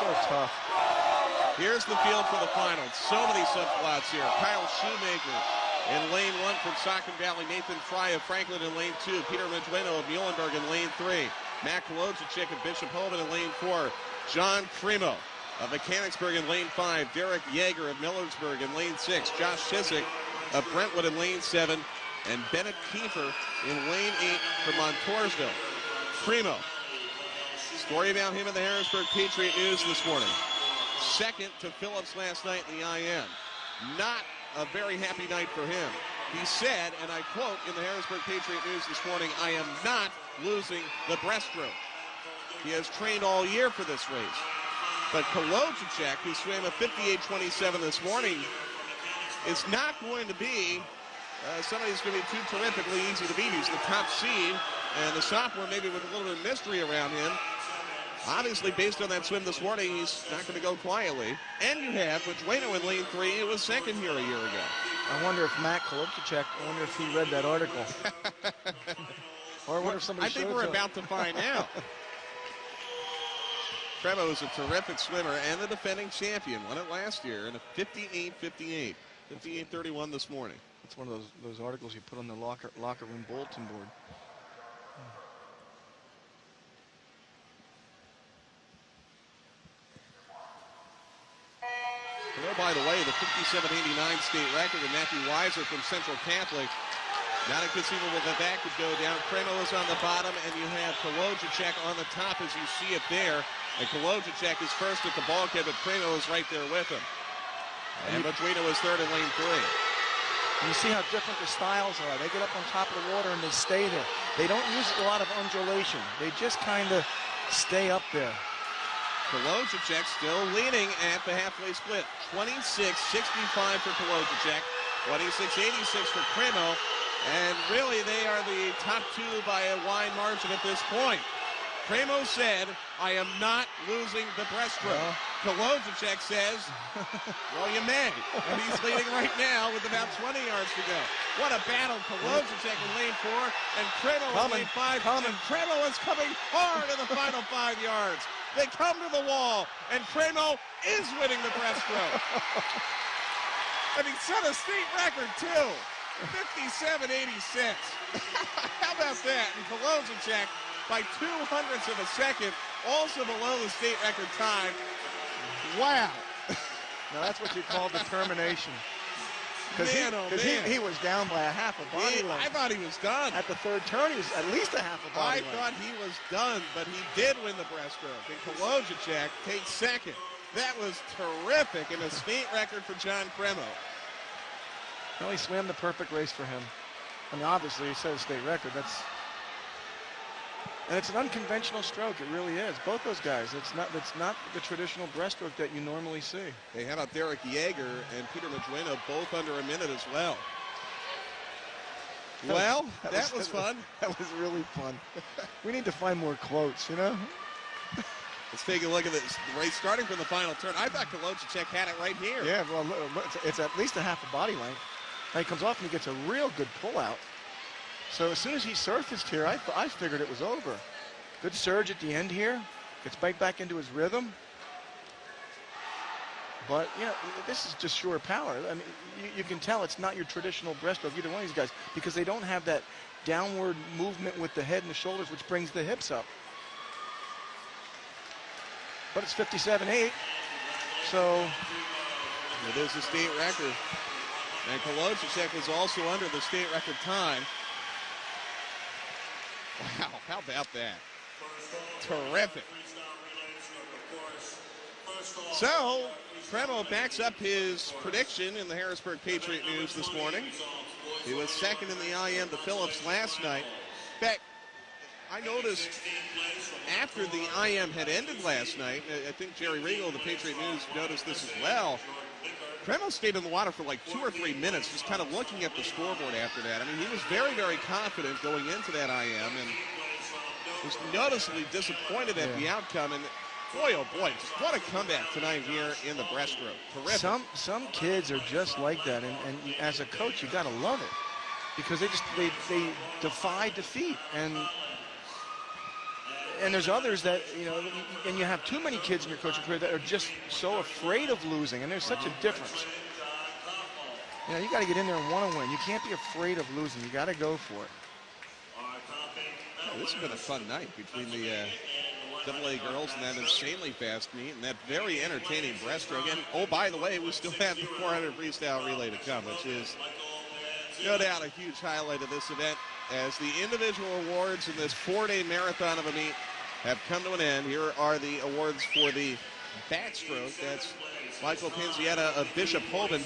so tough. Here's the field for the final. So many subplots here. Kyle Shoemaker in lane 1 from Stockton Valley. Nathan Fry of Franklin in lane 2. Peter Medueno of Muhlenberg in lane 3. Matt Kolodjacek of Bishop Holman in lane 4. John Cremo of Mechanicsburg in lane 5. Derek Yeager of Millersburg in lane 6. Josh Chiswick of Brentwood in lane 7. And Bennett Kiefer in lane 8 from Montoursville. Cremo. Story about him in the Harrisburg Patriot News this morning. Second to Phillips last night in the IM. Not a very happy night for him. He said, and I quote in the Harrisburg Patriot News this morning, "I am not losing the breaststroke." He has trained all year for this race. But Kolodjacek, who swam a 58.27 this morning, is not going to be somebody who's going to be too terrifically easy to beat. He's the top seed, and the sophomore maybe with a little bit of mystery around him. Obviously, based on that swim this morning, he's not going to go quietly. And you have Medueno in lane 3. It was second here a year ago. I wonder if Matt Kolodjacek, if he read that article. Or I wonder if somebody I think we're about to find out. Cremo is a terrific swimmer and the defending champion. Won it last year in a 58.58. 58.31 this morning. It's one of those articles you put on the locker room bulletin board. Oh, by the way, the 57.89 state record of Matthew Weiser from Central Catholic. Not inconceivable that that could go down. Cremo is on the bottom, and you have Kolodjacek on the top as you see it there. And Kolodjacek is first at the bulkhead, but Cremo is right there with him. And Medueno is third in lane 3. And you see how different the styles are. They get up on top of the water and they stay there. They don't use a lot of undulation. They just kind of stay up there. Kolodjacek still leading at the halfway split. 26.65 for Kolodjacek, 26.86 for Cremo, and really they are the top two by a wide margin at this point. Cremo said, "I am not losing the breaststroke." Kolodjacek says, "Well, you may." And he's leading right now with about 20 yards to go. What a battle. Kolodjacek in lane 4 and Cremo in lane 5. And Cremo is coming hard in the final 5 yards. They come to the wall, and Cremo is winning the breaststroke. And he set a state record, too. 57.86. How about that? And Kolodjacek, by 200ths of a second, also below the state record time. Wow. Now that's what you call determination. Because he was down by a half a body length. I thought he was done. At the third turn, he was at least a half a body length. I thought he was done, but he did win the breaststroke. And Kolodjacek takes second. That was terrific, and a state record for John Cremo. Well, he swam the perfect race for him. I mean, obviously, he set a state record. And it's an unconventional stroke. It really is. Both those guys. It's not the traditional breaststroke that you normally see. Hey, how about Derek Yeager and Peter Medueno both under a minute as well? Well, that was fun. That was really fun. We need to find more quotes, you know? Let's take a look at this race starting from the final turn. I thought Kolodjacek had it right here. Yeah, well, it's at least a half a body length. Now he comes off and he gets a real good pull-out. So as soon as he surfaced here, I figured it was over. Good surge at the end here. Gets right back into his rhythm. But, yeah, this is just sheer power. I mean, you can tell it's not your traditional breaststroke, either one of these guys, because they don't have that downward movement with the head and the shoulders, which brings the hips up. But it's 57.8. So it is the state record. And Kolodjacek was also under the state record time. Wow, how about that? Terrific. So, Cremo backs up his prediction in the Harrisburg Patriot News this morning. He was second in the IM to Phillips last night. In fact, I noticed after the IM had ended last night, I think Jerry Regal of the Patriot News noticed this as well, Cremo stayed in the water for like 2 or 3 minutes just kind of looking at the scoreboard after that. I mean, he was very, very confident going into that IM and was noticeably disappointed at the outcome. And boy, oh boy, just what a comeback tonight here in the breaststroke. Terrific. Some kids are just like that, and as a coach, you got to love it because they defy defeat. And And there's others that, you know, and you have too many kids in your coaching career that are just so afraid of losing, and there's such a difference. You know, you got to get in there and want to win. You can't be afraid of losing. You got to go for it. Oh, this has been a fun night between the AA girls and that insanely fast meet and that very entertaining breaststroke. And, oh, by the way, we still have the 400 freestyle relay to come, which is no doubt a huge highlight of this event as the individual awards in this 4-day marathon of a meet have come to an end. Here are the awards for the backstroke. That's Michael Panzietta of Bishop Holden.